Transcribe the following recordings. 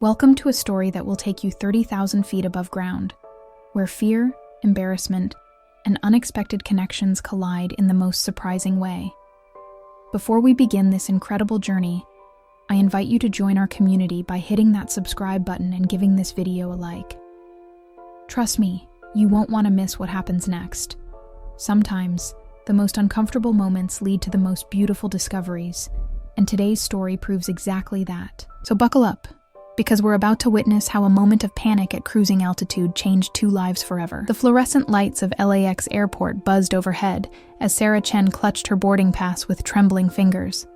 Welcome to a story that will take you 30,000 feet above ground, where fear, embarrassment, and unexpected connections collide in the most surprising way. Before we begin this incredible journey, I invite you to join our community by hitting that subscribe button and giving this video a like. Trust me, you won't want to miss what happens next. Sometimes, the most uncomfortable moments lead to the most beautiful discoveries, and today's story proves exactly that. So buckle up, because we're about to witness how a moment of panic at cruising altitude changed two lives forever. The fluorescent lights of LAX airport buzzed overhead as Sarah Chen clutched her boarding pass with trembling fingers.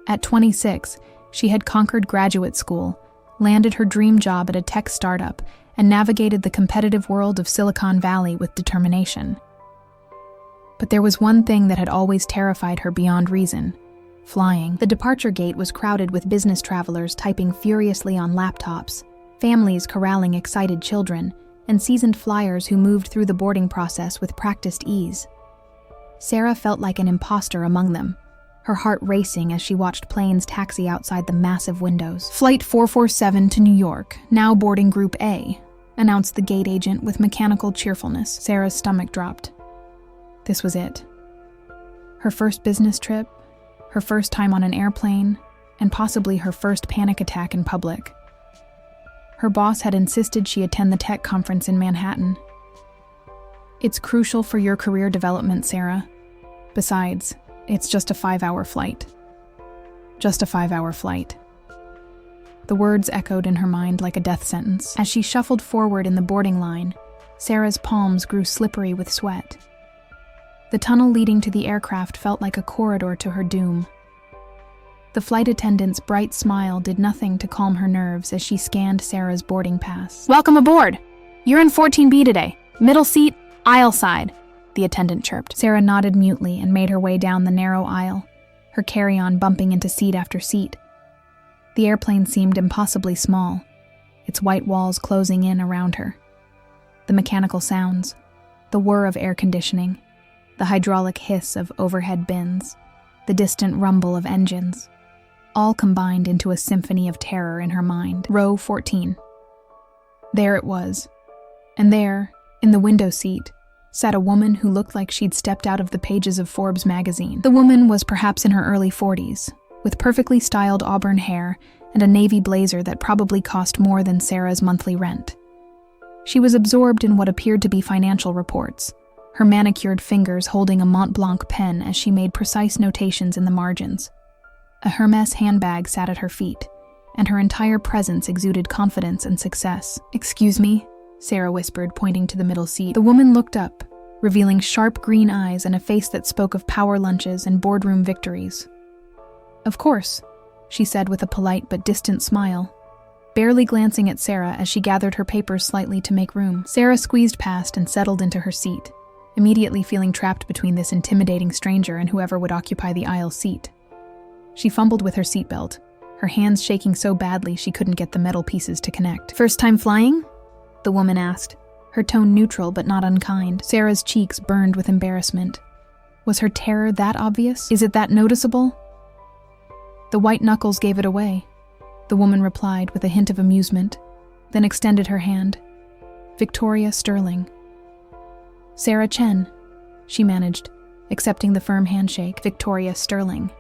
At 26, she had conquered graduate school, landed her dream job at a tech startup, and navigated the competitive world of Silicon Valley with determination. But there was one thing that had always terrified her beyond reason: flying. The departure gate was crowded with business travelers typing furiously on laptops, families corralling excited children, and seasoned flyers who moved through the boarding process with practiced ease. Sarah felt like an imposter among them, her heart racing as she watched planes taxi outside the massive windows. "Flight 447 to New York, now boarding Group A," announced the gate agent with mechanical cheerfulness. Sarah's stomach dropped. This was it. Her first business trip, her first time on an airplane, and possibly her first panic attack in public. Her boss had insisted she attend the tech conference in Manhattan. "It's crucial for your career development, Sarah. Besides, it's just a 5-hour flight. Just a 5-hour flight." The words echoed in her mind like a death sentence. As she shuffled forward in the boarding line, Sarah's palms grew slippery with sweat. The tunnel leading to the aircraft felt like a corridor to her doom. The flight attendant's bright smile did nothing to calm her nerves as she scanned Sarah's boarding pass. "Welcome aboard! You're in 14B today. Middle seat, aisle side," the attendant chirped. Sarah nodded mutely and made her way down the narrow aisle, her carry-on bumping into seat after seat. The airplane seemed impossibly small, its white walls closing in around her. The mechanical sounds, the whir of air conditioning, the hydraulic hiss of overhead bins, the distant rumble of engines, all combined into a symphony of terror in her mind. Row 14. There it was. And there, in the window seat, sat a woman who looked like she'd stepped out of the pages of Forbes magazine. The woman was perhaps in her early 40s, with perfectly styled auburn hair and a navy blazer that probably cost more than Sarah's monthly rent. She was absorbed in what appeared to be financial reports, her manicured fingers holding a Mont Blanc pen as she made precise notations in the margins. A Hermes handbag sat at her feet, and her entire presence exuded confidence and success. "Excuse me," Sarah whispered, pointing to the middle seat. The woman looked up, revealing sharp green eyes and a face that spoke of power lunches and boardroom victories. "Of course," she said with a polite but distant smile, barely glancing at Sarah as she gathered her papers slightly to make room. Sarah squeezed past and settled into her seat, immediately feeling trapped between this intimidating stranger and whoever would occupy the aisle seat. She fumbled with her seatbelt, her hands shaking so badly she couldn't get the metal pieces to connect. "First time flying?" the woman asked, her tone neutral but not unkind. Sarah's cheeks burned with embarrassment. Was her terror that obvious? Is it that noticeable? "The white knuckles gave it away," the woman replied with a hint of amusement, then extended her hand. "Victoria Sterling." "Sarah Chen," she managed, accepting the firm handshake. Victoria Sterling.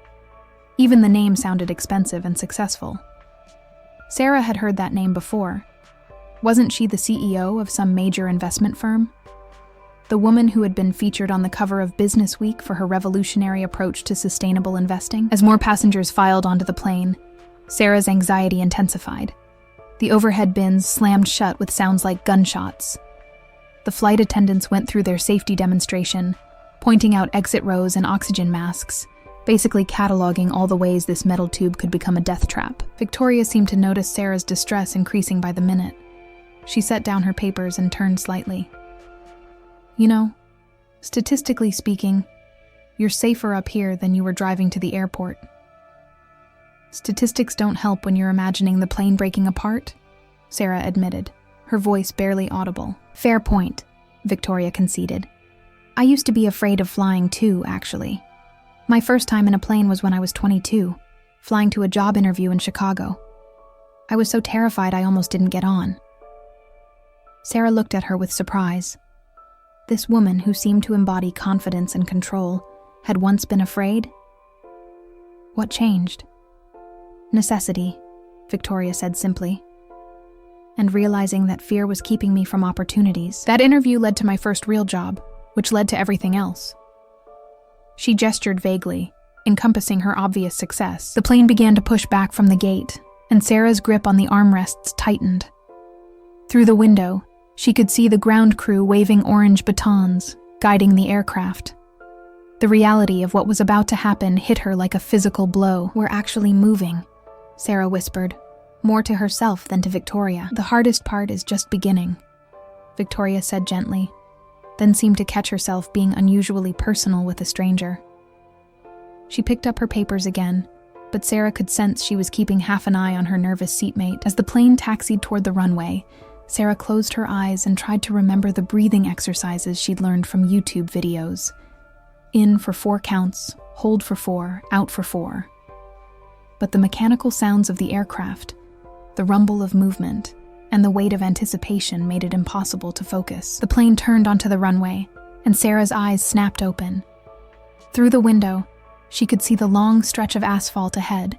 Even the name sounded expensive and successful. Sarah had heard that name before. Wasn't she the CEO of some major investment firm? The woman who had been featured on the cover of Business Week for her revolutionary approach to sustainable investing? As more passengers filed onto the plane, Sarah's anxiety intensified. The overhead bins slammed shut with sounds like gunshots. The flight attendants went through their safety demonstration, pointing out exit rows and oxygen masks, basically cataloging all the ways this metal tube could become a death trap. Victoria seemed to notice Sarah's distress increasing by the minute. She set down her papers and turned slightly. "You know, statistically speaking, you're safer up here than you were driving to the airport. Statistics don't help when you're imagining the plane breaking apart," Sarah admitted, her voice barely audible. "Fair point," Victoria conceded. "I used to be afraid of flying too, actually. My first time in a plane was when I was 22, flying to a job interview in Chicago. I was so terrified I almost didn't get on." Sarah looked at her with surprise. This woman, who seemed to embody confidence and control, had once been afraid? What changed? "Necessity," Victoria said simply. "And realizing that fear was keeping me from opportunities. That interview led to my first real job, which led to everything else." She gestured vaguely, encompassing her obvious success. The plane began to push back from the gate, and Sarah's grip on the armrests tightened. Through the window, she could see the ground crew waving orange batons, guiding the aircraft. The reality of what was about to happen hit her like a physical blow. "We're actually moving," Sarah whispered, more to herself than to Victoria. "The hardest part is just beginning," Victoria said gently, then seemed to catch herself being unusually personal with a stranger. She picked up her papers again, but Sarah could sense she was keeping half an eye on her nervous seatmate. As the plane taxied toward the runway, Sarah closed her eyes and tried to remember the breathing exercises she'd learned from YouTube videos. In for 4 counts, hold for 4, out for 4. But the mechanical sounds of the aircraft, the rumble of movement, and the weight of anticipation made it impossible to focus. The plane turned onto the runway, and Sarah's eyes snapped open. Through the window, she could see the long stretch of asphalt ahead,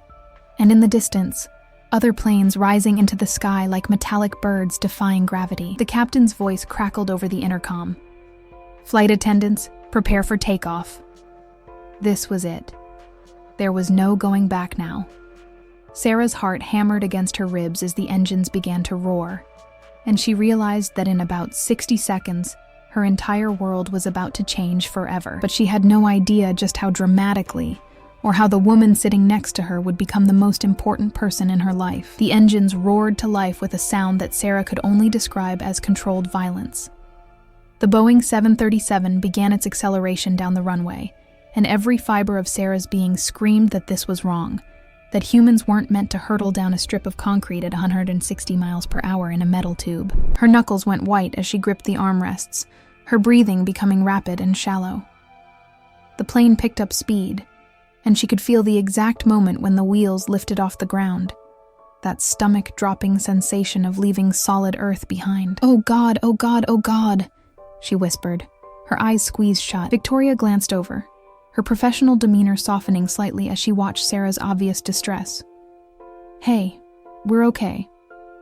and in the distance, other planes rising into the sky like metallic birds defying gravity. The captain's voice crackled over the intercom. "Flight attendants, prepare for takeoff." This was it. There was no going back now. Sarah's heart hammered against her ribs as the engines began to roar, and she realized that in about 60 seconds, her entire world was about to change forever. But she had no idea just how dramatically, or how the woman sitting next to her would become the most important person in her life. The engines roared to life with a sound that Sarah could only describe as controlled violence. The Boeing 737 began its acceleration down the runway, and every fiber of Sarah's being screamed that this was wrong, that humans weren't meant to hurtle down a strip of concrete at 160 miles per hour in a metal tube. Her knuckles went white as she gripped the armrests, her breathing becoming rapid and shallow. The plane picked up speed, and she could feel the exact moment when the wheels lifted off the ground, that stomach-dropping sensation of leaving solid earth behind. "Oh God, oh God, oh God," she whispered, her eyes squeezed shut. Victoria glanced over, her professional demeanor softening slightly as she watched Sarah's obvious distress. "Hey, we're okay.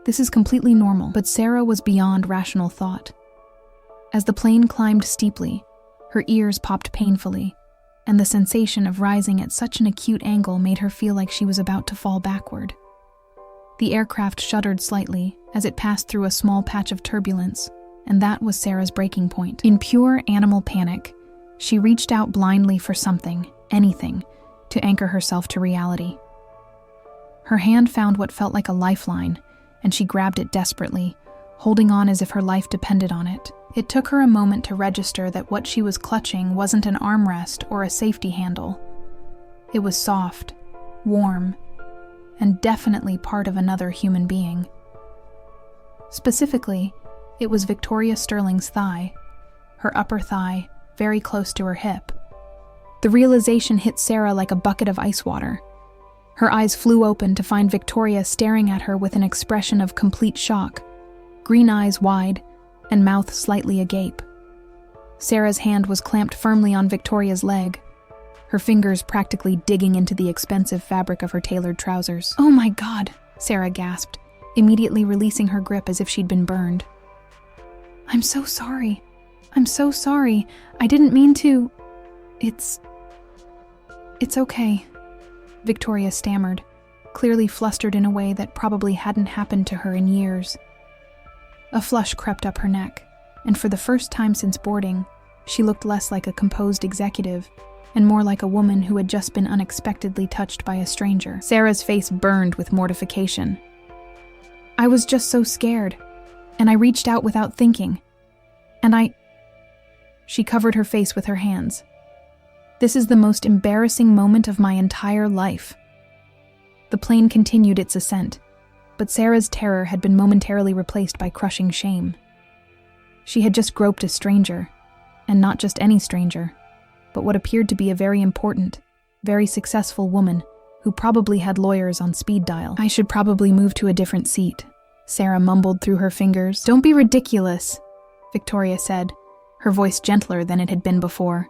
This is completely normal." But Sarah was beyond rational thought. As the plane climbed steeply, her ears popped painfully, and the sensation of rising at such an acute angle made her feel like she was about to fall backward. The aircraft shuddered slightly as it passed through a small patch of turbulence, and that was Sarah's breaking point. In pure animal panic, she reached out blindly for something, anything, to anchor herself to reality. Her hand found what felt like a lifeline, and she grabbed it desperately, holding on as if her life depended on it. It took her a moment to register that what she was clutching wasn't an armrest or a safety handle. It was soft, warm, and definitely part of another human being. Specifically, it was Victoria Sterling's thigh, her upper thigh, very close to her hip. The realization hit Sarah like a bucket of ice water. Her eyes flew open to find Victoria staring at her with an expression of complete shock, green eyes wide, and mouth slightly agape. Sarah's hand was clamped firmly on Victoria's leg, her fingers practically digging into the expensive fabric of her tailored trousers. "Oh my God," Sarah gasped, immediately releasing her grip as if she'd been burned. I'm so sorry. I didn't mean to." It's okay," Victoria stammered, clearly flustered in a way that probably hadn't happened to her in years. A flush crept up her neck, and for the first time since boarding, she looked less like a composed executive and more like a woman who had just been unexpectedly touched by a stranger. Sarah's face burned with mortification. "I was just so scared, and I reached out without thinking. She covered her face with her hands. "This is the most embarrassing moment of my entire life." The plane continued its ascent, but Sarah's terror had been momentarily replaced by crushing shame. She had just groped a stranger, and not just any stranger, but what appeared to be a very important, very successful woman who probably had lawyers on speed dial. I should probably move to a different seat, Sarah mumbled through her fingers. Don't be ridiculous, Victoria said, her voice gentler than it had been before.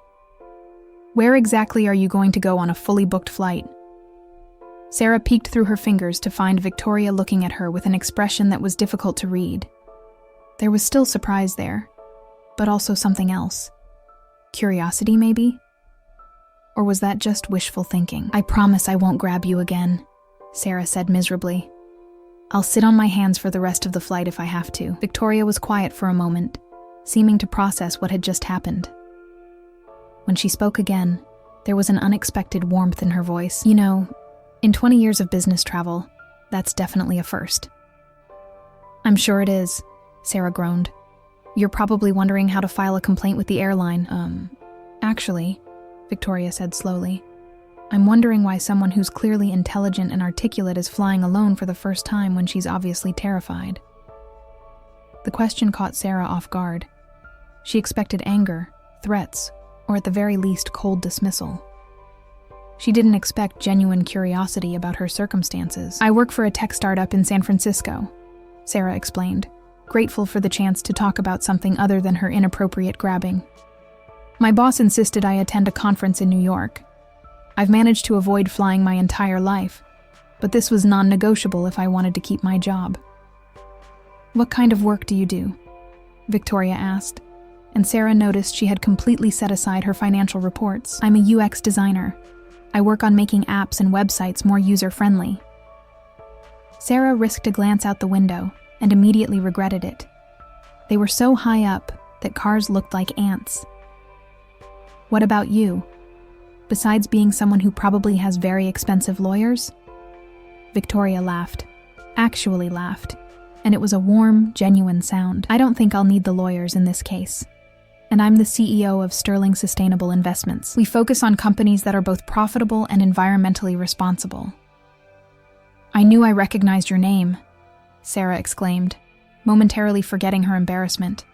Where exactly are you going to go on a fully booked flight? Sarah peeked through her fingers to find Victoria looking at her with an expression that was difficult to read. There was still surprise there, but also something else. Curiosity, maybe? Or was that just wishful thinking? I promise I won't grab you again, Sarah said miserably. I'll sit on my hands for the rest of the flight if I have to. Victoria was quiet for a moment, seeming to process what had just happened. When she spoke again, there was an unexpected warmth in her voice. You know, in 20 years of business travel, that's definitely a first. I'm sure it is, Sarah groaned. You're probably wondering how to file a complaint with the airline. Actually, Victoria said slowly, I'm wondering why someone who's clearly intelligent and articulate is flying alone for the first time when she's obviously terrified. The question caught Sarah off guard. She expected anger, threats, or at the very least cold dismissal. She didn't expect genuine curiosity about her circumstances. I work for a tech startup in San Francisco, Sarah explained, grateful for the chance to talk about something other than her inappropriate grabbing. My boss insisted I attend a conference in New York. I've managed to avoid flying my entire life, but this was non-negotiable if I wanted to keep my job. What kind of work do you do? Victoria asked, and Sarah noticed she had completely set aside her financial reports. I'm a UX designer. I work on making apps and websites more user-friendly. Sarah risked a glance out the window and immediately regretted it. They were so high up that cars looked like ants. What about you? Besides being someone who probably has very expensive lawyers? Victoria laughed. Actually laughed. And it was a warm, genuine sound. I don't think I'll need the lawyers in this case. And I'm the CEO of Sterling Sustainable Investments. We focus on companies that are both profitable and environmentally responsible. I knew I recognized your name, Sarah exclaimed, momentarily forgetting her embarrassment.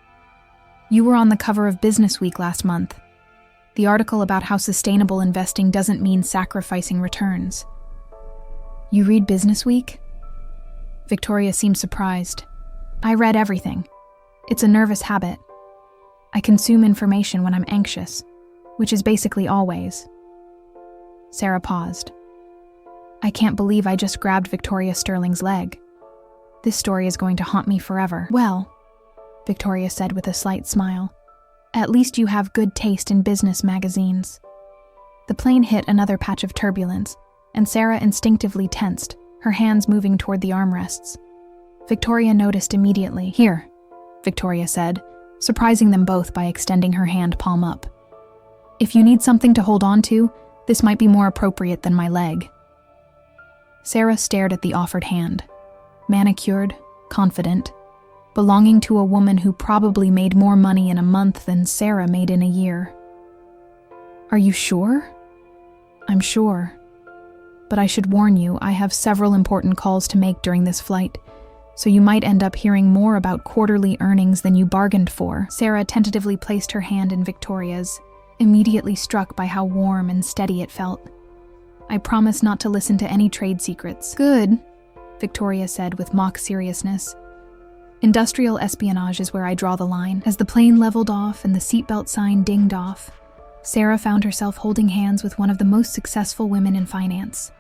You were on the cover of Business Week last month. The article about how sustainable investing doesn't mean sacrificing returns. You read Business Week? Victoria seemed surprised. I read everything. It's a nervous habit. I consume information when I'm anxious, which is basically always. Sarah paused. I can't believe I just grabbed Victoria Sterling's leg. This story is going to haunt me forever. Well, Victoria said with a slight smile, at least you have good taste in business magazines. The plane hit another patch of turbulence, and Sarah instinctively tensed, her hands moving toward the armrests. Victoria noticed immediately. Here, Victoria said, surprising them both by extending her hand palm up. If you need something to hold on to, this might be more appropriate than my leg. Sarah stared at the offered hand. Manicured, confident, belonging to a woman who probably made more money in a month than Sarah made in a year. Are you sure? I'm sure. But I should warn you, I have several important calls to make during this flight, so you might end up hearing more about quarterly earnings than you bargained for. Sarah tentatively placed her hand in Victoria's, immediately struck by how warm and steady it felt. I promise not to listen to any trade secrets. Good, Victoria said with mock seriousness. Industrial espionage is where I draw the line. As the plane leveled off and the seatbelt sign dinged off, Sarah found herself holding hands with one of the most successful women in finance.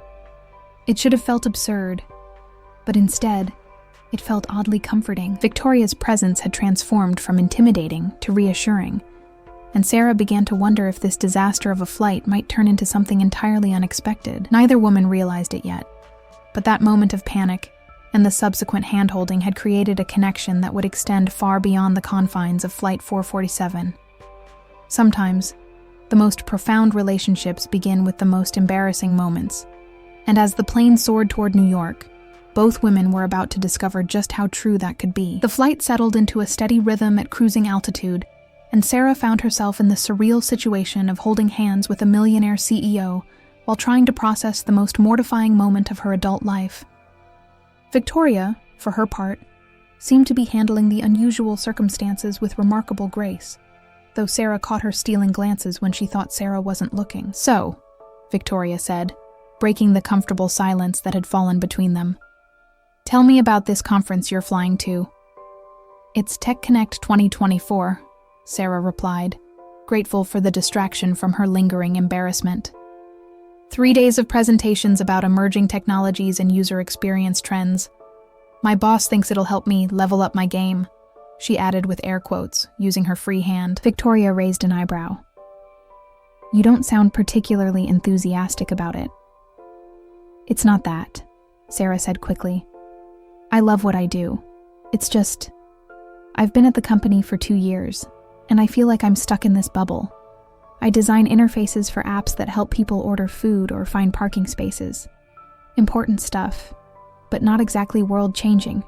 It should have felt absurd, but instead, it felt oddly comforting. Victoria's presence had transformed from intimidating to reassuring, and Sarah began to wonder if this disaster of a flight might turn into something entirely unexpected. Neither woman realized it yet, but that moment of panic and the subsequent hand-holding had created a connection that would extend far beyond the confines of Flight 447. Sometimes, the most profound relationships begin with the most embarrassing moments, and as the plane soared toward New York, both women were about to discover just how true that could be. The flight settled into a steady rhythm at cruising altitude, and Sarah found herself in the surreal situation of holding hands with a millionaire CEO while trying to process the most mortifying moment of her adult life. Victoria, for her part, seemed to be handling the unusual circumstances with remarkable grace, though Sarah caught her stealing glances when she thought Sarah wasn't looking. So, Victoria said, breaking the comfortable silence that had fallen between them. "Tell me about this conference you're flying to." "It's Tech Connect 2024, Sarah replied, grateful for the distraction from her lingering embarrassment. 3 days of presentations about emerging technologies and user experience trends. My boss thinks it'll help me level up my game," she added with air quotes, using her free hand. Victoria raised an eyebrow. "You don't sound particularly enthusiastic about it." "It's not that," Sarah said quickly. "I love what I do. It's just, I've been at the company for 2 years, and I feel like I'm stuck in this bubble. I design interfaces for apps that help people order food or find parking spaces. Important stuff, but not exactly world-changing."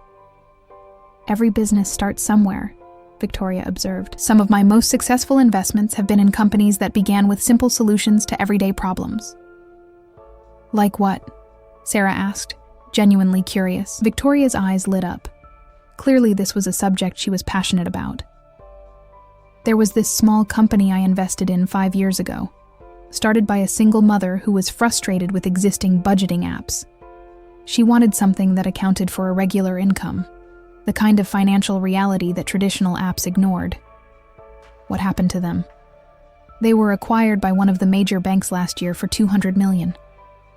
"Every business starts somewhere," Victoria observed. "Some of my most successful investments have been in companies that began with simple solutions to everyday problems." "Like what?" Sarah asked, genuinely curious. Victoria's eyes lit up. Clearly, this was a subject she was passionate about. "There was this small company I invested in 5 years ago, started by a single mother who was frustrated with existing budgeting apps. She wanted something that accounted for a regular income, the kind of financial reality that traditional apps ignored." "What happened to them?" "They were acquired by one of the major banks last year for $200 million,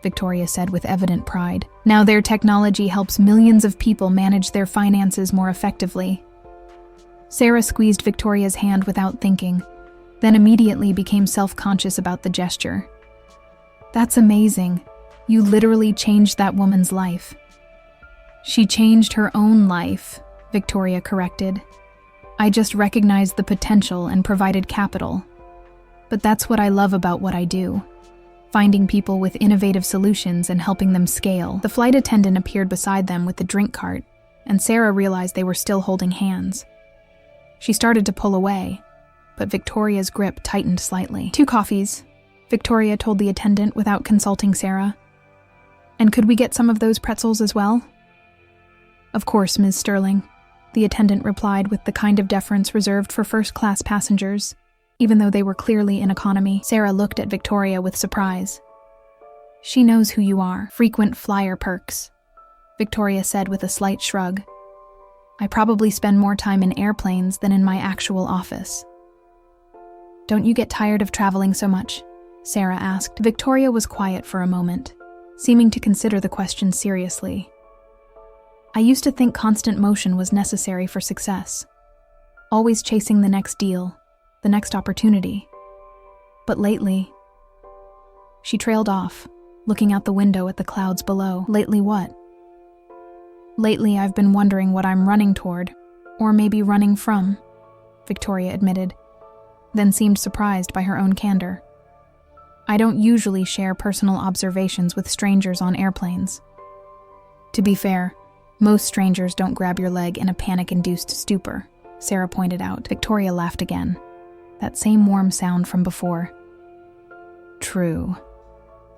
Victoria said with evident pride. "Now their technology helps millions of people manage their finances more effectively." Sarah squeezed Victoria's hand without thinking, then immediately became self-conscious about the gesture. "That's amazing. You literally changed that woman's life." "She changed her own life," Victoria corrected. "I just recognized the potential and provided capital. But that's what I love about what I do. Finding people with innovative solutions and helping them scale." The flight attendant appeared beside them with the drink cart, and Sarah realized they were still holding hands. She started to pull away, but Victoria's grip tightened slightly. "2 coffees, Victoria told the attendant without consulting Sarah. "And could we get some of those pretzels as well?" "Of course, Ms. Sterling," the attendant replied with the kind of deference reserved for first-class passengers, even though they were clearly in economy. Sarah looked at Victoria with surprise. "She knows who you are. Frequent flyer perks," Victoria said with a slight shrug. "I probably spend more time in airplanes than in my actual office." "Don't you get tired of traveling so much?" Sarah asked. Victoria was quiet for a moment, seeming to consider the question seriously. "I used to think constant motion was necessary for success, always chasing the next deal, the next opportunity. But lately..." She trailed off, looking out the window at the clouds below. "Lately what?" "Lately, I've been wondering what I'm running toward, or maybe running from," Victoria admitted, then seemed surprised by her own candor. "I don't usually share personal observations with strangers on airplanes. To be fair, most strangers don't grab your leg in a panic-induced stupor," Sarah pointed out. Victoria laughed again, that same warm sound from before. "True.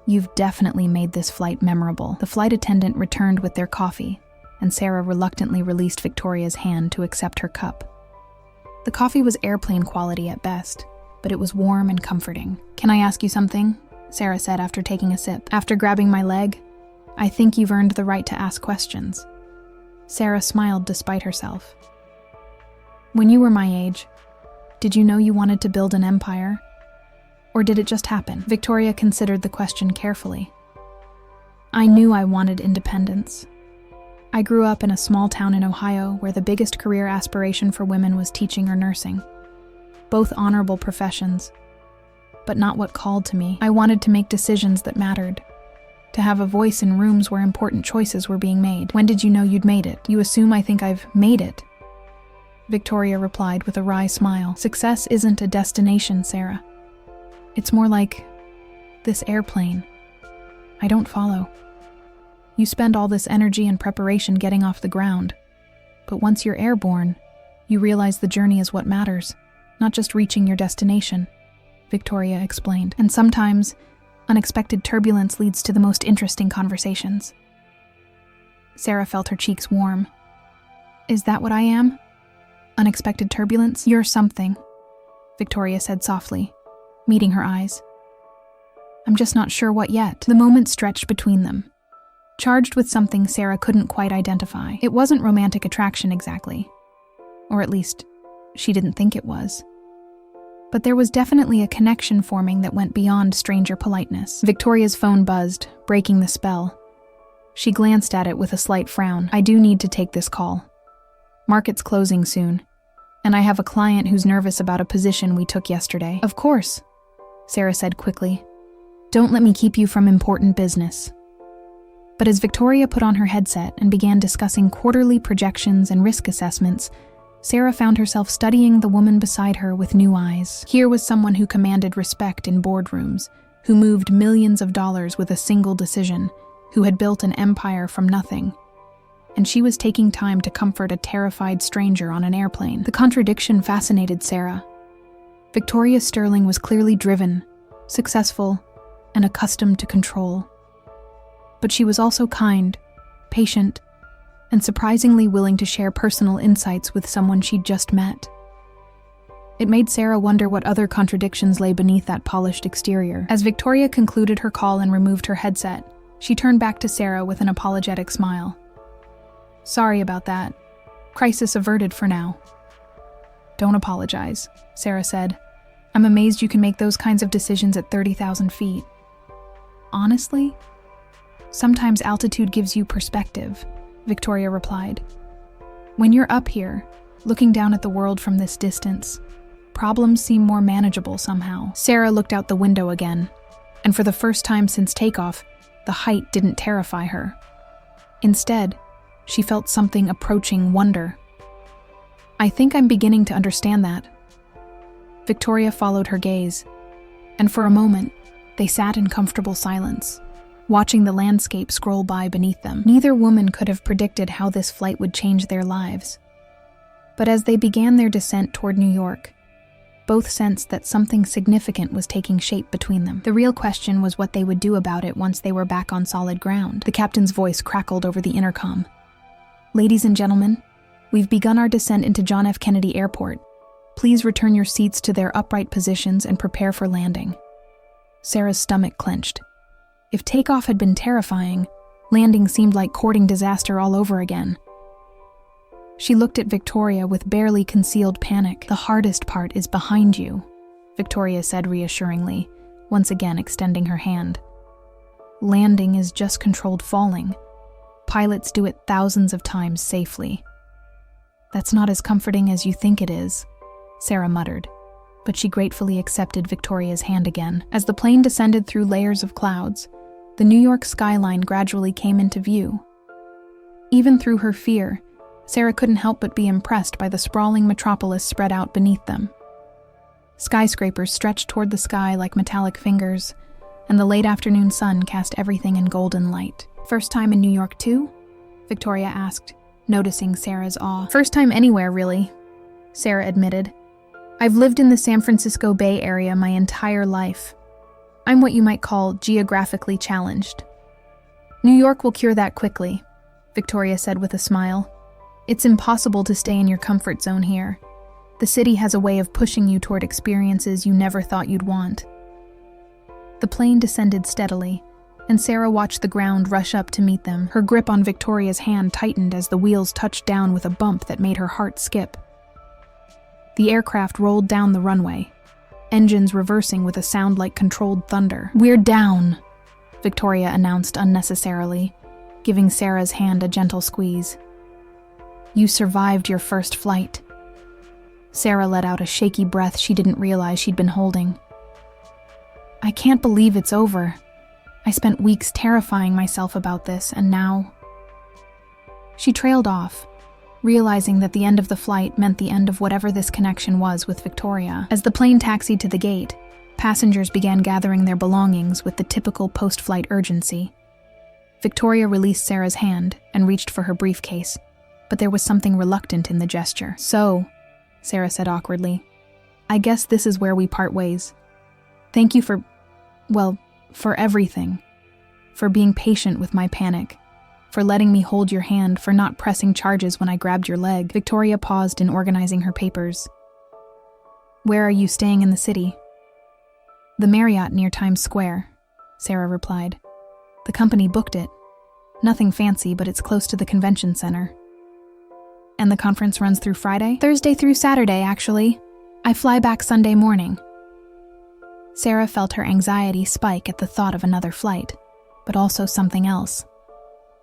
You've definitely made this flight memorable." The flight attendant returned with their coffee, and Sarah reluctantly released Victoria's hand to accept her cup. The coffee was airplane quality at best, but it was warm and comforting. "Can I ask you something?" Sarah said after taking a sip. "After grabbing my leg, I think you've earned the right to ask questions." Sarah smiled despite herself. "When you were my age, did you know you wanted to build an empire? Or did it just happen?" Victoria considered the question carefully. "I knew I wanted independence. I grew up in a small town in Ohio where the biggest career aspiration for women was teaching or nursing. Both honorable professions, but not what called to me. I wanted to make decisions that mattered, to have a voice in rooms where important choices were being made." "When did you know you'd made it?" "You assume I think I've made it," Victoria replied with a wry smile. "Success isn't a destination, Sarah. It's more like this airplane. I don't follow. You spend all this energy and preparation getting off the ground, but once you're airborne, you realize the journey is what matters, not just reaching your destination," Victoria explained. "And sometimes, unexpected turbulence leads to the most interesting conversations." Sarah felt her cheeks warm. "Is that what I am? Unexpected turbulence? You're something," Victoria said softly, meeting her eyes. I'm just not sure what yet." The moment stretched between them, charged with something Sarah couldn't quite identify. It wasn't romantic attraction exactly. Or at least, she didn't think it was. But there was definitely a connection forming that went beyond stranger politeness. Victoria's phone buzzed, breaking the spell. She glanced at it with a slight frown. "I do need to take this call. Market's closing soon, and I have a client who's nervous about a position we took yesterday." "Of course," Sarah said quickly. "Don't let me keep you from important business." But as Victoria put on her headset and began discussing quarterly projections and risk assessments, Sarah found herself studying the woman beside her with new eyes. Here was someone who commanded respect in boardrooms, who moved millions of dollars with a single decision, who had built an empire from nothing. And she was taking time to comfort a terrified stranger on an airplane. The contradiction fascinated Sarah. Victoria Sterling was clearly driven, successful, and accustomed to control. But she was also kind, patient, and surprisingly willing to share personal insights with someone she'd just met. It made Sarah wonder what other contradictions lay beneath that polished exterior. As Victoria concluded her call and removed her headset, she turned back to Sarah with an apologetic smile. "Sorry about that. Crisis averted for now." "Don't apologize," Sarah said. "I'm amazed you can make those kinds of decisions at 30,000 feet. Honestly, sometimes altitude gives you perspective," Victoria replied. "When you're up here, looking down at the world from this distance, problems seem more manageable somehow." Sarah looked out the window again, and for the first time since takeoff, the height didn't terrify her. Instead, she felt something approaching wonder. "I think I'm beginning to understand that." Victoria followed her gaze, and for a moment, they sat in comfortable silence, watching the landscape scroll by beneath them. Neither woman could have predicted how this flight would change their lives. But as they began their descent toward New York, both sensed that something significant was taking shape between them. The real question was what they would do about it once they were back on solid ground. The captain's voice crackled over the intercom. "Ladies and gentlemen, we've begun our descent into John F. Kennedy Airport. Please return your seats to their upright positions and prepare for landing." Sarah's stomach clenched. If takeoff had been terrifying, landing seemed like courting disaster all over again. She looked at Victoria with barely concealed panic. "The hardest part is behind you," Victoria said reassuringly, once again extending her hand. "Landing is just controlled falling. Pilots do it thousands of times safely." "That's not as comforting as you think it is," Sarah muttered, but she gratefully accepted Victoria's hand again. As the plane descended through layers of clouds, the New York skyline gradually came into view. Even through her fear, Sarah couldn't help but be impressed by the sprawling metropolis spread out beneath them. Skyscrapers stretched toward the sky like metallic fingers, and the late afternoon sun cast everything in golden light. "First time in New York too?" Victoria asked, noticing Sarah's awe. "First time anywhere, really," Sarah admitted. "I've lived in the San Francisco Bay Area my entire life. I'm what you might call geographically challenged." "New York will cure that quickly," Victoria said with a smile. "It's impossible to stay in your comfort zone here. The city has a way of pushing you toward experiences you never thought you'd want." The plane descended steadily, and Sarah watched the ground rush up to meet them. Her grip on Victoria's hand tightened as the wheels touched down with a bump that made her heart skip. The aircraft rolled down the runway, engines reversing with a sound like controlled thunder. "We're down," Victoria announced unnecessarily, giving Sarah's hand a gentle squeeze. "You survived your first flight." Sarah let out a shaky breath she didn't realize she'd been holding. "I can't believe it's over. I spent weeks terrifying myself about this, and now..." She trailed off, realizing that the end of the flight meant the end of whatever this connection was with Victoria. As the plane taxied to the gate, passengers began gathering their belongings with the typical post-flight urgency. Victoria released Sarah's hand and reached for her briefcase, but there was something reluctant in the gesture. "So," Sarah said awkwardly, "I guess this is where we part ways. Thank you for everything. For being patient with my panic. For letting me hold your hand, for not pressing charges when I grabbed your leg." Victoria paused in organizing her papers. "Where are you staying in the city?" "The Marriott near Times Square," Sarah replied. The company booked it. Nothing fancy, but it's close to the convention center. And the conference runs through Friday? Thursday through Saturday, actually. I fly back Sunday morning. Sarah felt her anxiety spike at the thought of another flight, but also something else.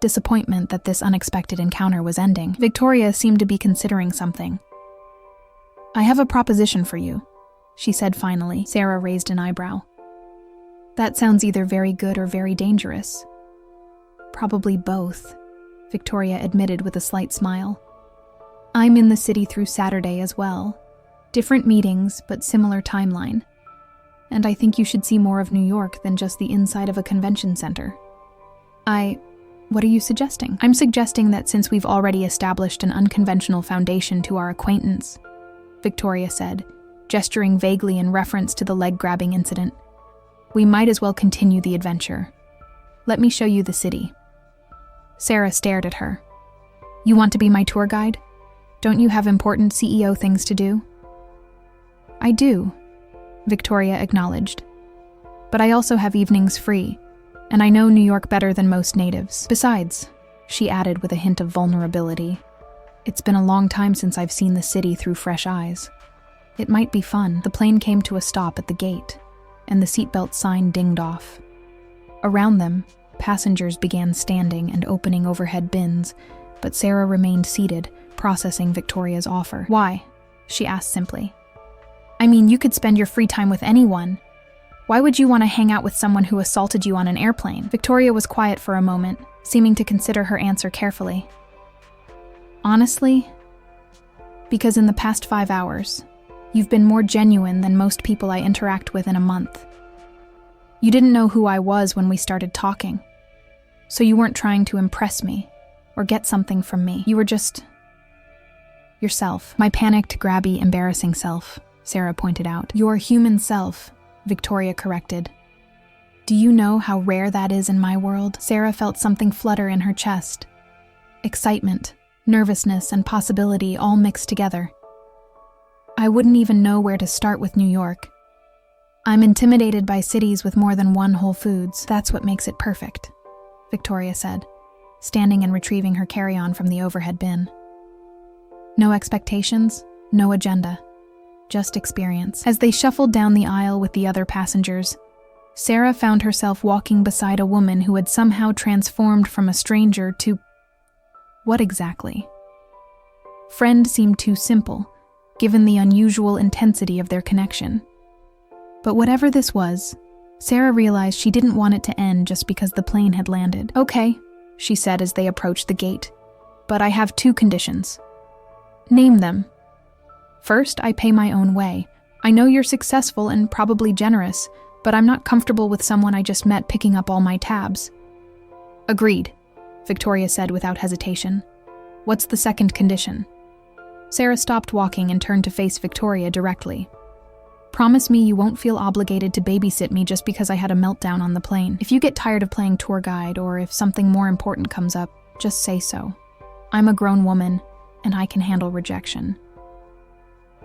Disappointment that this unexpected encounter was ending. Victoria seemed to be considering something. I have a proposition for you, she said finally. Sarah raised an eyebrow. That sounds either very good or very dangerous. Probably both, Victoria admitted with a slight smile. I'm in the city through Saturday as well. Different meetings, but similar timeline. And I think you should see more of New York than just the inside of a convention center. What are you suggesting? I'm suggesting that since we've already established an unconventional foundation to our acquaintance, Victoria said, gesturing vaguely in reference to the leg-grabbing incident, we might as well continue the adventure. Let me show you the city. Sarah stared at her. You want to be my tour guide? Don't you have important CEO things to do? I do, Victoria acknowledged. But I also have evenings free, and I know New York better than most natives. Besides, she added with a hint of vulnerability, it's been a long time since I've seen the city through fresh eyes. It might be fun. The plane came to a stop at the gate, and the seatbelt sign dinged off. Around them, passengers began standing and opening overhead bins, but Sarah remained seated, processing Victoria's offer. Why? She asked simply. I mean, you could spend your free time with anyone. Why would you want to hang out with someone who assaulted you on an airplane? Victoria was quiet for a moment, seeming to consider her answer carefully. Honestly, because in the past 5 hours, you've been more genuine than most people I interact with in a month. You didn't know who I was when we started talking, so you weren't trying to impress me or get something from me. You were just yourself. My panicked, grabby, embarrassing self, Sarah pointed out. Your human self, Victoria corrected. Do you know how rare that is in my world? Sarah felt something flutter in her chest. Excitement, nervousness, and possibility all mixed together. I wouldn't even know where to start with New York. I'm intimidated by cities with more than one Whole Foods. That's what makes it perfect, Victoria said, standing and retrieving her carry-on from the overhead bin. No expectations, no agenda. Just experience. As they shuffled down the aisle with the other passengers, Sarah found herself walking beside a woman who had somehow transformed from a stranger to... what exactly? Friend seemed too simple, given the unusual intensity of their connection. But whatever this was, Sarah realized she didn't want it to end just because the plane had landed. Okay, she said as they approached the gate, but I have 2 conditions. Name them. First, I pay my own way. I know you're successful and probably generous, but I'm not comfortable with someone I just met picking up all my tabs. Agreed, Victoria said without hesitation. What's the second condition? Sarah stopped walking and turned to face Victoria directly. Promise me you won't feel obligated to babysit me just because I had a meltdown on the plane. If you get tired of playing tour guide or if something more important comes up, just say so. I'm a grown woman, and I can handle rejection.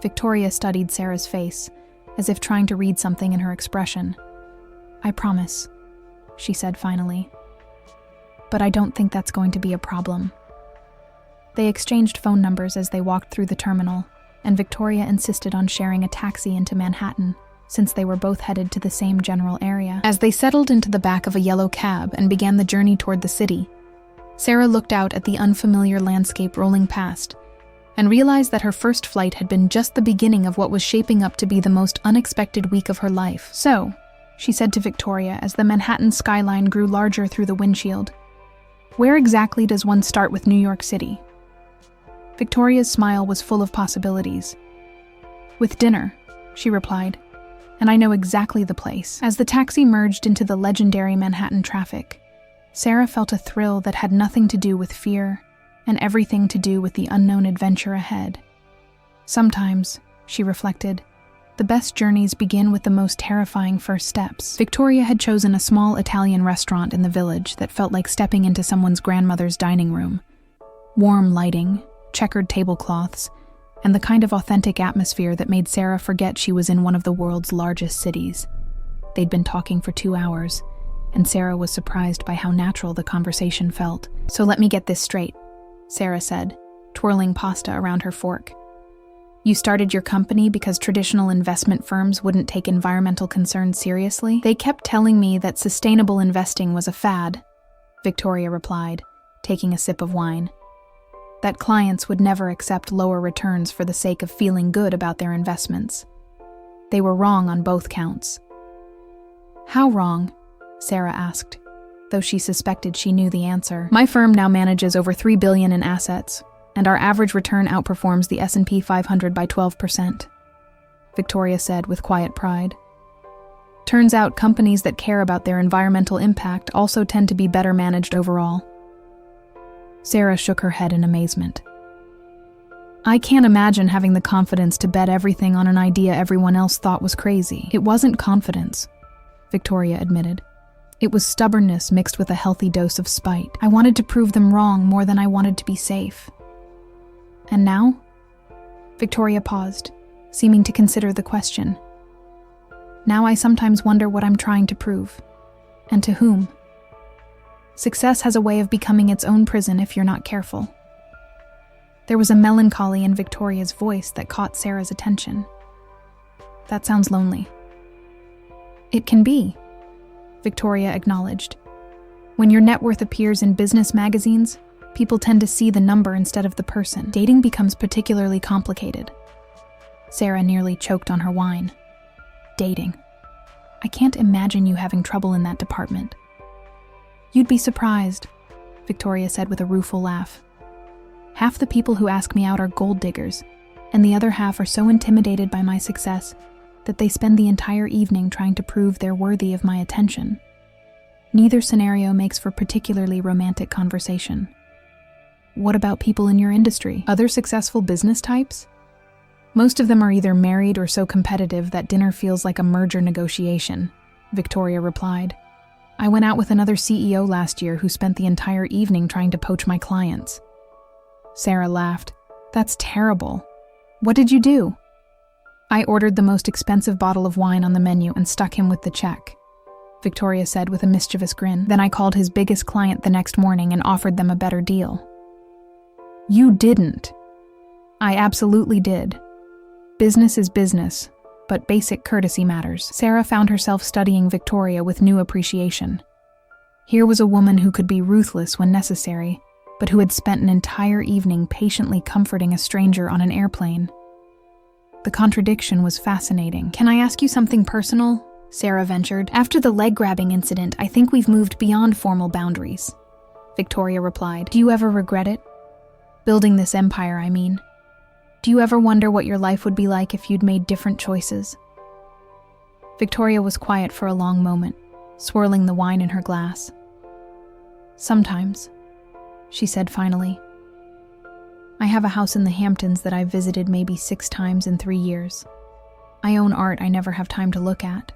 Victoria studied Sarah's face, as if trying to read something in her expression. I promise, she said finally. But I don't think that's going to be a problem. They exchanged phone numbers as they walked through the terminal, and Victoria insisted on sharing a taxi into Manhattan, since they were both headed to the same general area. As they settled into the back of a yellow cab and began the journey toward the city, Sarah looked out at the unfamiliar landscape rolling past, and realized that her first flight had been just the beginning of what was shaping up to be the most unexpected week of her life. So, she said to Victoria as the Manhattan skyline grew larger through the windshield, where exactly does one start with New York City? Victoria's smile was full of possibilities. With dinner, she replied, and I know exactly the place. As the taxi merged into the legendary Manhattan traffic, Sarah felt a thrill that had nothing to do with fear and everything to do with the unknown adventure ahead. Sometimes, she reflected, the best journeys begin with the most terrifying first steps. Victoria had chosen a small Italian restaurant in the village that felt like stepping into someone's grandmother's dining room. Warm lighting, checkered tablecloths, and the kind of authentic atmosphere that made Sarah forget she was in one of the world's largest cities. They'd been talking for 2 hours, and Sarah was surprised by how natural the conversation felt. "So let me get this straight," Sarah said, twirling pasta around her fork. "You started your company because traditional investment firms wouldn't take environmental concerns seriously?" "They kept telling me that sustainable investing was a fad," Victoria replied, taking a sip of wine. "That clients would never accept lower returns for the sake of feeling good about their investments. They were wrong on both counts." "How wrong?" Sarah asked, though she suspected she knew the answer. "My firm now manages over $3 billion in assets, and our average return outperforms the S&P 500 by 12%, Victoria said with quiet pride. "Turns out companies that care about their environmental impact also tend to be better managed overall." Sarah shook her head in amazement. "I can't imagine having the confidence to bet everything on an idea everyone else thought was crazy." "It wasn't confidence," Victoria admitted. "It was stubbornness mixed with a healthy dose of spite. I wanted to prove them wrong more than I wanted to be safe." "And now?" Victoria paused, seeming to consider the question. "Now I sometimes wonder what I'm trying to prove. And to whom. Success has a way of becoming its own prison if you're not careful." There was a melancholy in Victoria's voice that caught Sarah's attention. "That sounds lonely." "It can be," Victoria acknowledged. "When your net worth appears in business magazines, people tend to see the number instead of the person. Dating becomes particularly complicated." Sarah nearly choked on her wine. "Dating. I can't imagine you having trouble in that department." "You'd be surprised," Victoria said with a rueful laugh. "Half the people who ask me out are gold diggers, and the other half are so intimidated by my success that they spend the entire evening trying to prove they're worthy of my attention. Neither scenario makes for particularly romantic conversation." "What about people in your industry? Other successful business types?" "Most of them are either married or so competitive that dinner feels like a merger negotiation," Victoria replied. "I went out with another CEO last year who spent the entire evening trying to poach my clients." Sarah laughed. "That's terrible. What did you do?" "I ordered the most expensive bottle of wine on the menu and stuck him with the check," Victoria said with a mischievous grin. "Then I called his biggest client the next morning and offered them a better deal." "You didn't." "I absolutely did. Business is business, but basic courtesy matters." Sarah found herself studying Victoria with new appreciation. Here was a woman who could be ruthless when necessary, but who had spent an entire evening patiently comforting a stranger on an airplane. The contradiction was fascinating. "Can I ask you something personal?" Sarah ventured. "After the leg-grabbing incident, I think we've moved beyond formal boundaries," Victoria replied. "Do you ever regret it? Building this empire, I mean. Do you ever wonder what your life would be like if you'd made different choices?" Victoria was quiet for a long moment, swirling the wine in her glass. "Sometimes," she said finally. "I have a house in the Hamptons that I've visited maybe 6 times in 3 years. I own art I never have time to look at,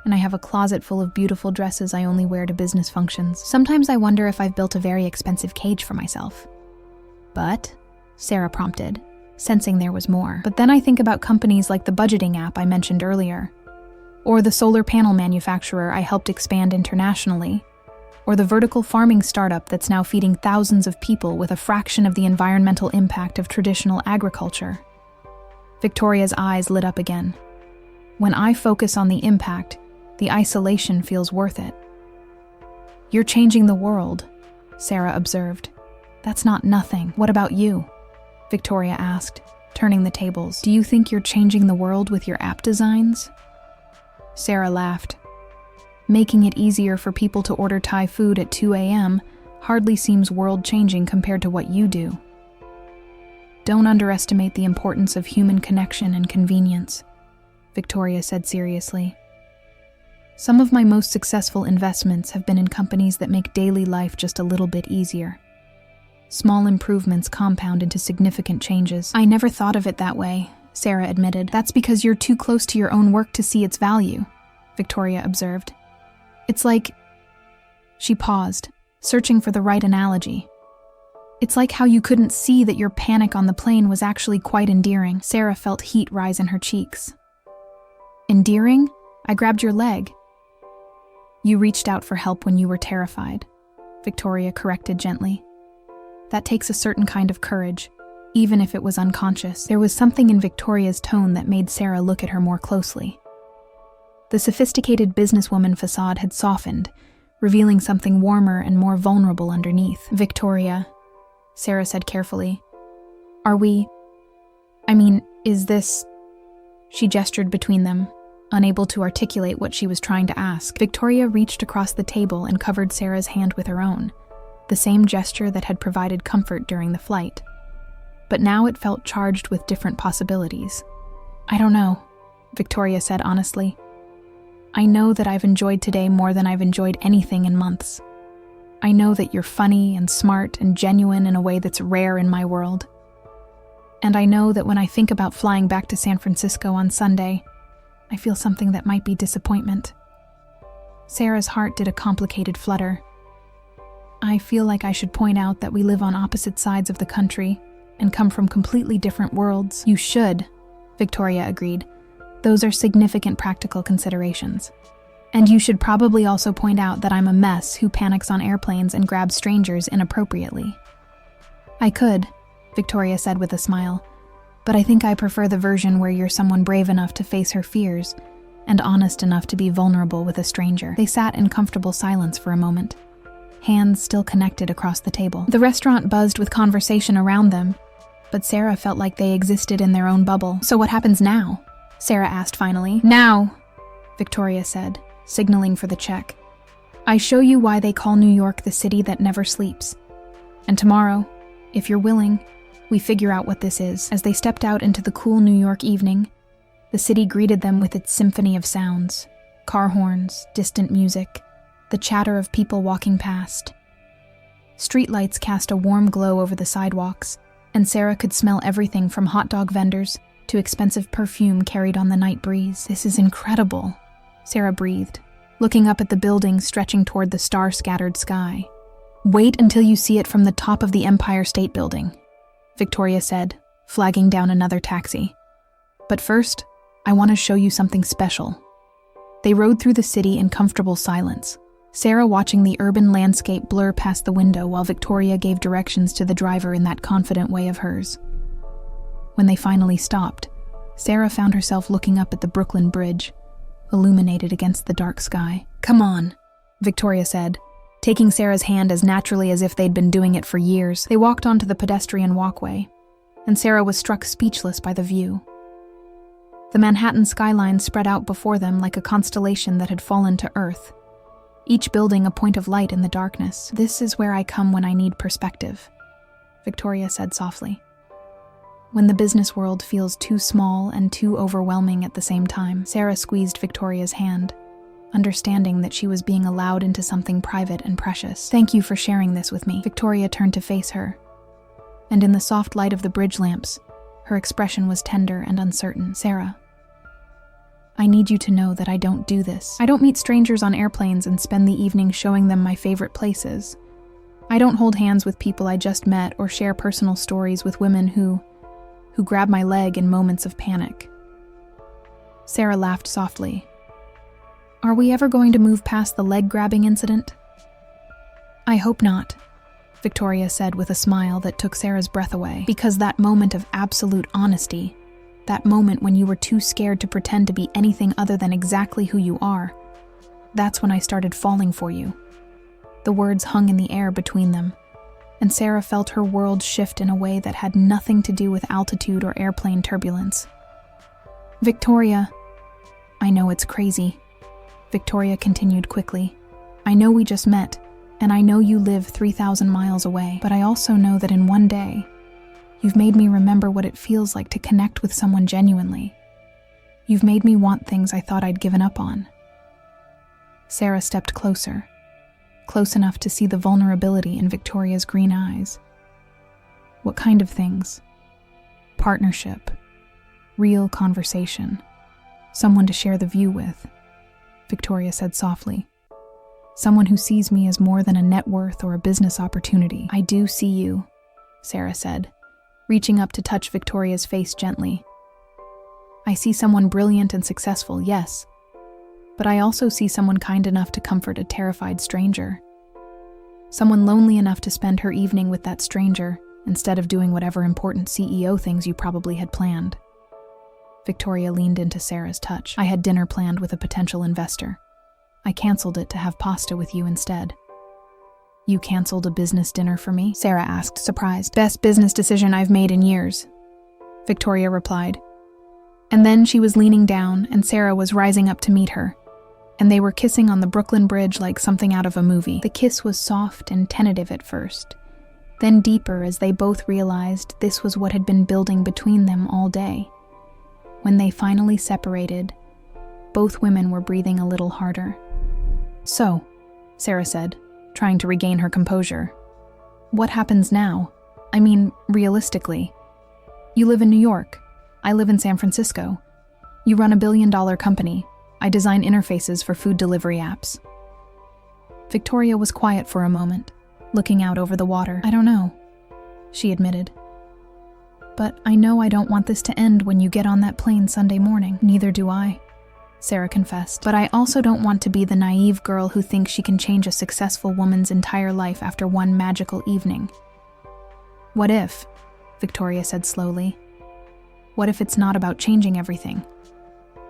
and I have a closet full of beautiful dresses I only wear to business functions. Sometimes I wonder if I've built a very expensive cage for myself." "But," Sarah prompted, sensing there was more. "But then I think about companies like the budgeting app I mentioned earlier, or the solar panel manufacturer I helped expand internationally, or the vertical farming startup that's now feeding thousands of people with a fraction of the environmental impact of traditional agriculture." Victoria's eyes lit up again. "When I focus on the impact, the isolation feels worth it." "You're changing the world," Sarah observed. "That's not nothing. What about you?" Victoria asked, turning the tables. "Do you think you're changing the world with your app designs?" Sarah laughed. "Making it easier for people to order Thai food at 2 a.m. hardly seems world-changing compared to what you do." "Don't underestimate the importance of human connection and convenience," Victoria said seriously. "Some of my most successful investments have been in companies that make daily life just a little bit easier. Small improvements compound into significant changes." "I never thought of it that way," Sarah admitted. "That's because you're too close to your own work to see its value," Victoria observed. "It's like..." She paused, searching for the right analogy. "It's like how you couldn't see that your panic on the plane was actually quite endearing." Sarah felt heat rise in her cheeks. "Endearing? I grabbed your leg." You reached out for help when you were terrified, Victoria corrected gently. That takes a certain kind of courage, even if it was unconscious. There was something in Victoria's tone that made Sarah look at her more closely. The sophisticated businesswoman facade had softened, revealing something warmer and more vulnerable underneath. Victoria, Sarah said carefully, is this... She gestured between them, unable to articulate what she was trying to ask. Victoria reached across the table and covered Sarah's hand with her own, the same gesture that had provided comfort during the flight. But now it felt charged with different possibilities. I don't know, Victoria said honestly. I know that I've enjoyed today more than I've enjoyed anything in months. I know that you're funny and smart and genuine in a way that's rare in my world. And I know that when I think about flying back to San Francisco on Sunday, I feel something that might be disappointment. Sarah's heart did a complicated flutter. I feel like I should point out that we live on opposite sides of the country and come from completely different worlds. You should, Victoria agreed. Those are significant practical considerations. And you should probably also point out that I'm a mess who panics on airplanes and grabs strangers inappropriately. I could, Victoria said with a smile, but I think I prefer the version where you're someone brave enough to face her fears and honest enough to be vulnerable with a stranger. They sat in comfortable silence for a moment, hands still connected across the table. The restaurant buzzed with conversation around them, but Sarah felt like they existed in their own bubble. So what happens now? Sarah asked finally. Now, Victoria said, signaling for the check. I show you why they call New York the city that never sleeps. And tomorrow, if you're willing, we figure out what this is. As they stepped out into the cool New York evening, the city greeted them with its symphony of sounds, car horns, distant music, the chatter of people walking past. Streetlights cast a warm glow over the sidewalks, and Sarah could smell everything from hot dog vendors to expensive perfume carried on the night breeze. This is incredible, Sarah breathed, looking up at the building stretching toward the star-scattered sky. Wait until you see it from the top of the Empire State Building, Victoria said, flagging down another taxi. But first, I want to show you something special. They rode through the city in comfortable silence, Sarah watching the urban landscape blur past the window while Victoria gave directions to the driver in that confident way of hers. When they finally stopped, Sarah found herself looking up at the Brooklyn Bridge, illuminated against the dark sky. Come on, Victoria said, taking Sarah's hand as naturally as if they'd been doing it for years. They walked onto the pedestrian walkway, and Sarah was struck speechless by the view. The Manhattan skyline spread out before them like a constellation that had fallen to Earth, each building a point of light in the darkness. This is where I come when I need perspective, Victoria said softly. When the business world feels too small and too overwhelming at the same time. Sarah squeezed Victoria's hand, understanding that she was being allowed into something private and precious. Thank you for sharing this with me. Victoria turned to face her, and in the soft light of the bridge lamps, her expression was tender and uncertain. Sarah, I need you to know that I don't do this. I don't meet strangers on airplanes and spend the evening showing them my favorite places. I don't hold hands with people I just met or share personal stories with women who grab my leg in moments of panic. Sarah laughed softly. Are we ever going to move past the leg-grabbing incident? I hope not, Victoria said with a smile that took Sarah's breath away, because that moment of absolute honesty, that moment when you were too scared to pretend to be anything other than exactly who you are, that's when I started falling for you. The words hung in the air between them, and Sarah felt her world shift in a way that had nothing to do with altitude or airplane turbulence. Victoria, I know it's crazy, Victoria continued quickly. I know we just met, and I know you live 3,000 miles away, but I also know that in one day, you've made me remember what it feels like to connect with someone genuinely. You've made me want things I thought I'd given up on. Sarah stepped closer, close enough to see the vulnerability in Victoria's green eyes. What kind of things? Partnership, real conversation, someone to share the view with, Victoria said softly. Someone who sees me as more than a net worth or a business opportunity. I do see you, Sarah said, reaching up to touch Victoria's face gently. I see someone brilliant and successful, yes, But I also see someone kind enough to comfort a terrified stranger. Someone lonely enough to spend her evening with that stranger instead of doing whatever important CEO things you probably had planned. Victoria leaned into Sarah's touch. I had dinner planned with a potential investor. I canceled it to have pasta with you instead. You canceled a business dinner for me? Sarah asked, surprised. Best business decision I've made in years, Victoria replied. And then she was leaning down and Sarah was rising up to meet her, and they were kissing on the Brooklyn Bridge like something out of a movie. The kiss was soft and tentative at first, then deeper as they both realized this was what had been building between them all day. When they finally separated, both women were breathing a little harder. So, Sarah said, trying to regain her composure, what happens now? I mean, realistically. You live in New York. I live in San Francisco. You run $1 billion company. I design interfaces for food delivery apps. Victoria was quiet for a moment, looking out over the water. I don't know, she admitted. But I know I don't want this to end when you get on that plane Sunday morning. Neither do I, Sarah confessed. But I also don't want to be the naive girl who thinks she can change a successful woman's entire life after one magical evening. What if, Victoria said slowly, what if it's not about changing everything?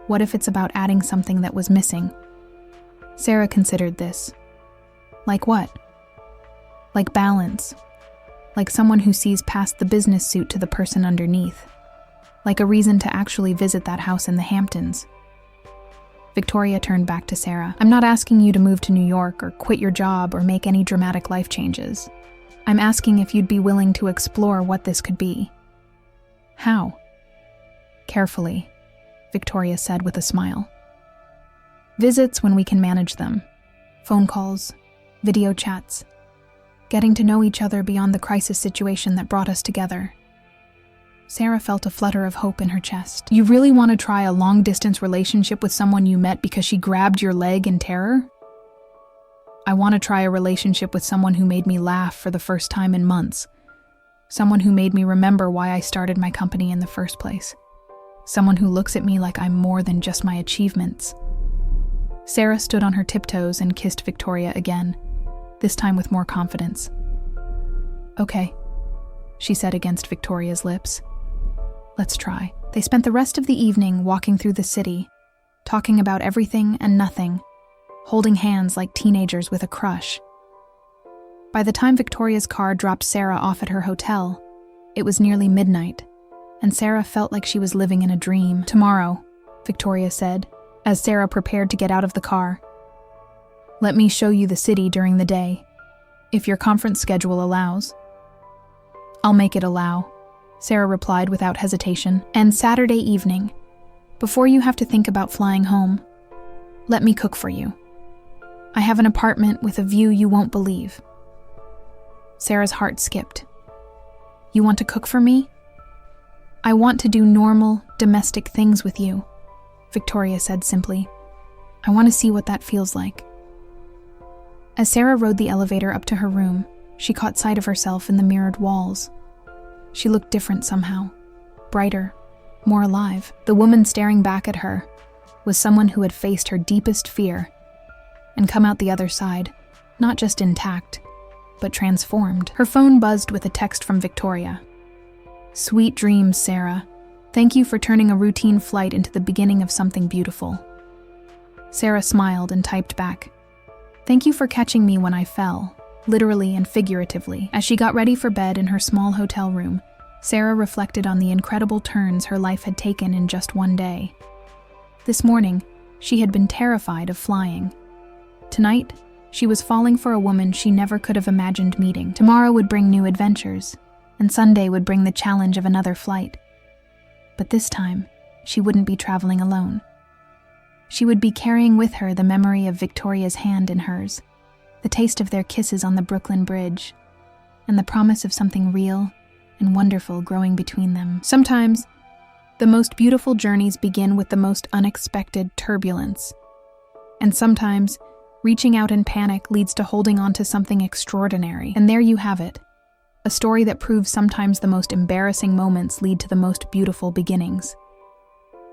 What if it's about adding something that was missing? Sarah considered this. Like what? Like balance. Like someone who sees past the business suit to the person underneath. Like a reason to actually visit that house in the Hamptons. Victoria turned back to Sarah. I'm not asking you to move to New York or quit your job or make any dramatic life changes. I'm asking if you'd be willing to explore what this could be. How? Carefully, Victoria said with a smile. Visits when we can manage them. Phone calls, video chats. Getting to know each other beyond the crisis situation that brought us together. Sarah felt a flutter of hope in her chest. You really want to try a long-distance relationship with someone you met because she grabbed your leg in terror? I want to try a relationship with someone who made me laugh for the first time in months. Someone who made me remember why I started my company in the first place. Someone who looks at me like I'm more than just my achievements. Sarah stood on her tiptoes and kissed Victoria again, this time with more confidence. Okay, she said against Victoria's lips. Let's try. They spent the rest of the evening walking through the city, talking about everything and nothing, holding hands like teenagers with a crush. By the time Victoria's car dropped Sarah off at her hotel, it was nearly midnight, and Sarah felt like she was living in a dream. Tomorrow, Victoria said, as Sarah prepared to get out of the car. Let me show you the city during the day, if your conference schedule allows. I'll make it allow, Sarah replied without hesitation. And Saturday evening, before you have to think about flying home, let me cook for you. I have an apartment with a view you won't believe. Sarah's heart skipped. You want to cook for me? I want to do normal, domestic things with you, Victoria said simply. I want to see what that feels like. As Sarah rode the elevator up to her room, she caught sight of herself in the mirrored walls. She looked different somehow, brighter, more alive. The woman staring back at her was someone who had faced her deepest fear and come out the other side, not just intact, but transformed. Her phone buzzed with a text from Victoria. Sweet dreams, Sarah. Thank you for turning a routine flight into the beginning of something beautiful. Sarah smiled and typed back, Thank you for catching me when I fell, literally and figuratively. As she got ready for bed in her small hotel room, Sarah reflected on the incredible turns her life had taken in just one day. This morning, she had been terrified of flying. Tonight, she was falling for a woman she never could have imagined meeting. Tomorrow would bring new adventures, and Sunday would bring the challenge of another flight. But this time, she wouldn't be traveling alone. She would be carrying with her the memory of Victoria's hand in hers, the taste of their kisses on the Brooklyn Bridge, and the promise of something real and wonderful growing between them. Sometimes, the most beautiful journeys begin with the most unexpected turbulence. And sometimes, reaching out in panic leads to holding on to something extraordinary. And there you have it, a story that proves sometimes the most embarrassing moments lead to the most beautiful beginnings.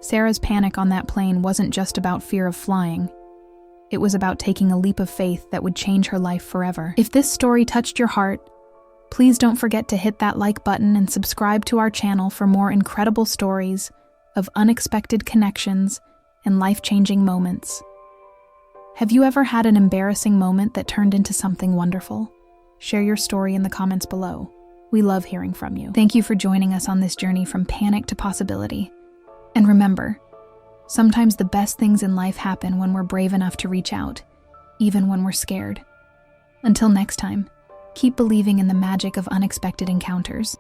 Sarah's panic on that plane wasn't just about fear of flying. It was about taking a leap of faith that would change her life forever. If this story touched your heart, please don't forget to hit that like button and subscribe to our channel for more incredible stories of unexpected connections and life-changing moments. Have you ever had an embarrassing moment that turned into something wonderful? Share your story in the comments below. We love hearing from you. Thank you for joining us on this journey from panic to possibility. And remember, sometimes the best things in life happen when we're brave enough to reach out, even when we're scared. Until next time, keep believing in the magic of unexpected encounters.